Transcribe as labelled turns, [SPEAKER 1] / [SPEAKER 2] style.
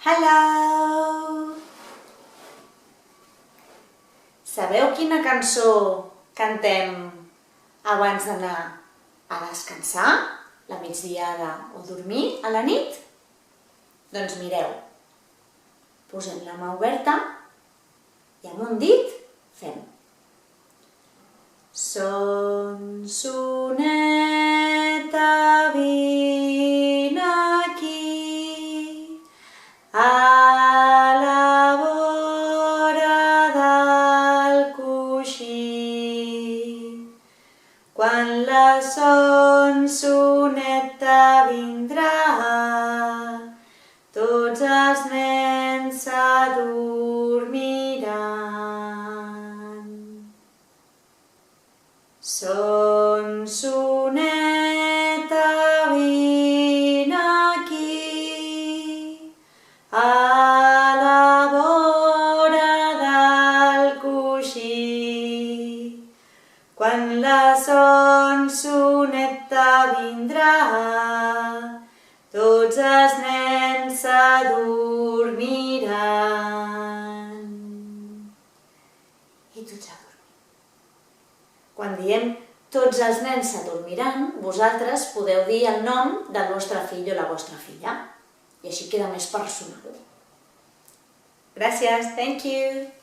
[SPEAKER 1] Hello! Sabeu quina cançó cantem abans d'anar a descansar, la migdiada o dormir a la nit? Doncs mireu, posem la mà oberta i amb un dit fem. Son, soneta, vine aquí, a la vora del coixí. Quan la son, soneta, vindrà, tots els nens s'adormiran. Son, soneta, vine aquí, a la vora del coixí. Quan la son, soneta, vindrà, tots els nens s'adormiran. I tots a dormir. Quan diem tots els nens s'adormiran, vosaltres podeu dir el nom del vostre fill o la vostra filla. I així queda més personal. Gràcies, thank you!